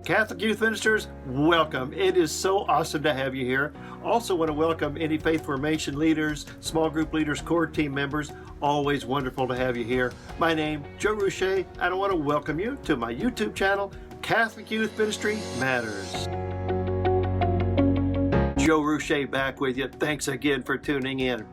Catholic Youth Ministers, welcome. It is so awesome to have you here. Also want to welcome any faith formation leaders, small group leaders, core team members. Always wonderful to have you here. My name, Joe Ruche, and I want to welcome you to my YouTube channel, Catholic Youth Ministry Matters. Joe Ruche back with you. Thanks again for tuning in.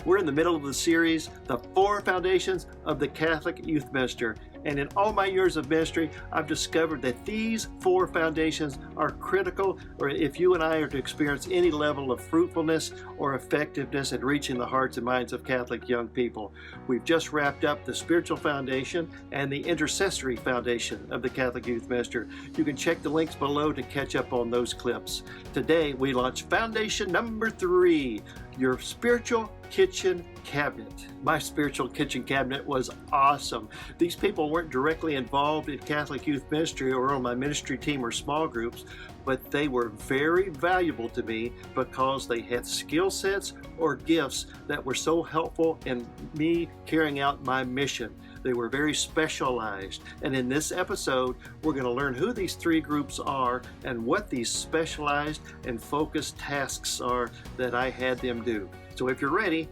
We're in the middle of the series, The 4 Foundations of the Catholic Youth Minister. And in all my years of ministry, I've discovered that these 4 foundations are critical, or if you and I are to experience any level of fruitfulness or effectiveness in reaching the hearts and minds of Catholic young people. We've just wrapped up the spiritual foundation and the intercessory foundation of the Catholic Youth Minister. You can check the links below to catch up on those clips. Today, we launch foundation number 3, your spiritual kitchen cabinet. My spiritual kitchen cabinet was awesome. These people weren't directly involved in Catholic youth ministry or on my ministry team or small groups, but they were very valuable to me because they had skill sets or gifts that were so helpful in me carrying out my mission. They were very specialized. And in this episode, we're going to learn who these 3 groups are and what these specialized and focused tasks are that I had them do. So if you're ready,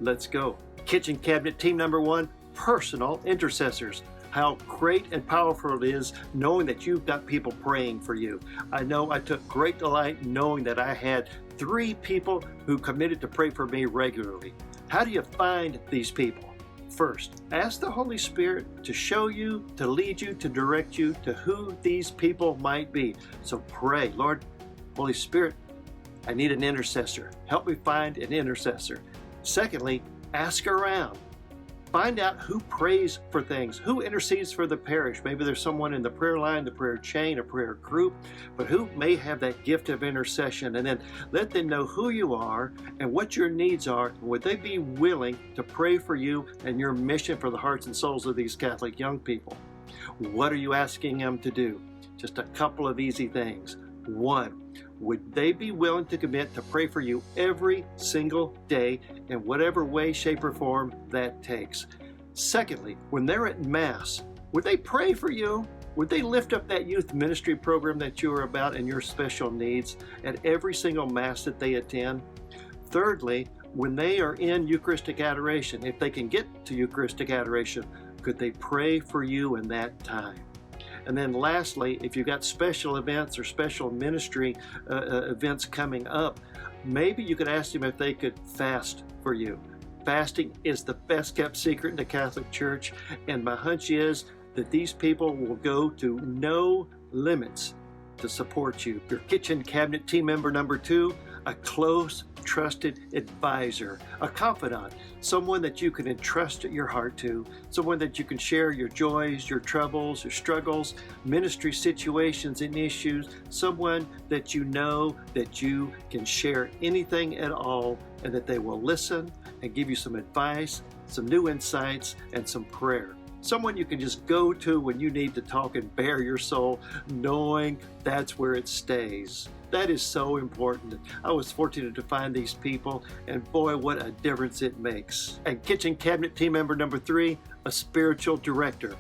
let's go. Kitchen cabinet team number 1, personal intercessors. How great and powerful it is knowing that you've got people praying for you. I know I took great delight knowing that I had 3 people who committed to pray for me regularly. How do you find these people? First, ask the Holy Spirit to show you, to lead you, to direct you to who these people might be. So pray, Lord, Holy Spirit, I need an intercessor. Help me find an intercessor. Secondly, ask around. Find out who prays for things, who intercedes for the parish. Maybe there's someone in the prayer line, the prayer chain, a prayer group, but who may have that gift of intercession. And then let them know who you are and what your needs are. Would they be willing to pray for you and your mission for the hearts and souls of these Catholic young people? What are you asking them to do? Just a couple of easy things. 1, would they be willing to commit to pray for you every single day in whatever way, shape, or form that takes? Secondly, when they're at Mass, would they pray for you? Would they lift up that youth ministry program that you are about and your special needs at every single Mass that they attend? Thirdly, when they are in Eucharistic adoration, if they can get to Eucharistic adoration, could they pray for you in that time? And then lastly, if you've got special events or special ministry events coming up, maybe you could ask them if they could fast for you. Fasting is the best kept secret in the Catholic Church, and my hunch is that these people will go to no limits to support you. Your kitchen cabinet team member number 2, a close, trusted advisor, a confidant, someone that you can entrust your heart to, someone that you can share your joys, your troubles, your struggles, ministry situations and issues, someone that you know that you can share anything at all and that they will listen and give you some advice, some new insights, and some prayer. Someone you can just go to when you need to talk and bare your soul, knowing that's where it stays. That is so important. I was fortunate to find these people, and boy, what a difference it makes. And kitchen cabinet team member number 3, a spiritual director.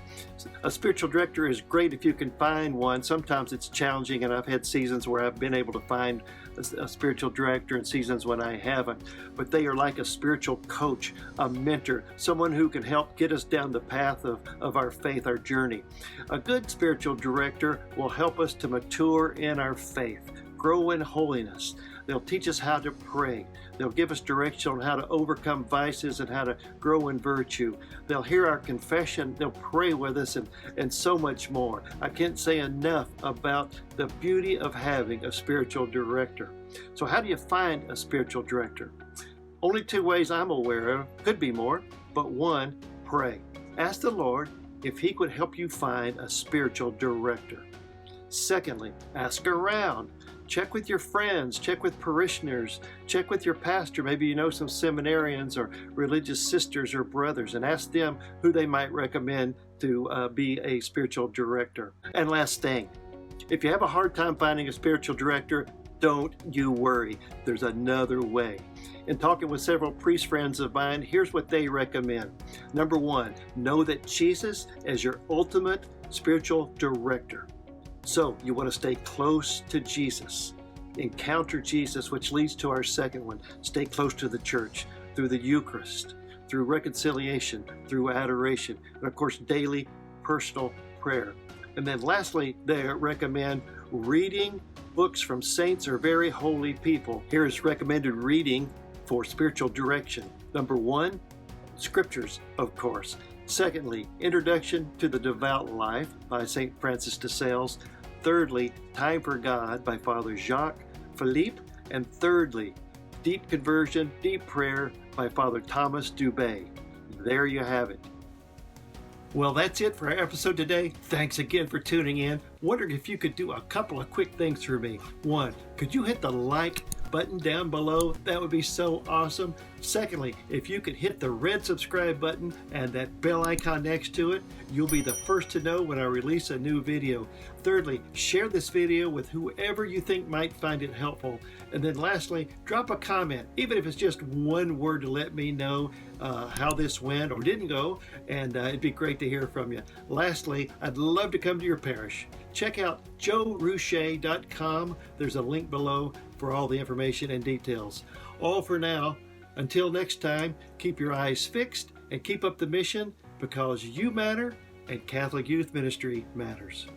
A spiritual director is great if you can find one. Sometimes it's challenging, and I've had seasons where I've been able to find a spiritual director and seasons when I haven't. But they are like a spiritual coach, a mentor, someone who can help get us down the path of our faith, our journey. A good spiritual director will help us to mature in our faith, grow in holiness. They'll teach us how to pray. They'll give us direction on how to overcome vices and how to grow in virtue. They'll hear our confession. They'll pray with us and so much more. I can't say enough about the beauty of having a spiritual director. So how do you find a spiritual director? Only 2 ways I'm aware of. Could be more, but 1, pray. Ask the Lord if He could help you find a spiritual director. Secondly, ask around. Check with your friends, check with parishioners, check with your pastor. Maybe you know some seminarians or religious sisters or brothers, and ask them who they might recommend to be a spiritual director. And last thing, if you have a hard time finding a spiritual director, don't you worry. There's another way. In talking with several priest friends of mine, here's what they recommend. Number 1, know that Jesus is your ultimate spiritual director. So you want to stay close to Jesus. Encounter Jesus, which leads to our second one. Stay close to the church through the Eucharist, through reconciliation, through adoration, and of course, daily personal prayer. And then lastly, they recommend reading books from saints or very holy people. Here is recommended reading for spiritual direction. Number 1, scriptures, of course. Secondly, Introduction to the Devout Life by St. Francis de Sales. Thirdly, Time for God by Father Jacques Philippe. And thirdly, Deep Conversion, Deep Prayer by Father Thomas Dubay. There you have it. Well, that's it for our episode today. Thanks again for tuning in. Wondering if you could do a couple of quick things for me. 1, could you hit the like button down below? That would be so awesome. Secondly, if you could hit the red subscribe button and that bell icon next to it, you'll be the first to know when I release a new video. Thirdly, share this video with whoever you think might find it helpful. And then lastly, drop a comment, even if it's just one word, to let me know how this went or didn't go, and it'd be great to hear from you. Lastly, I'd love to come to your parish. Check out joerouchet.com. There's a link below for all the information and details. All for now. Until next time, keep your eyes fixed and keep up the mission, because you matter and Catholic Youth Ministry matters.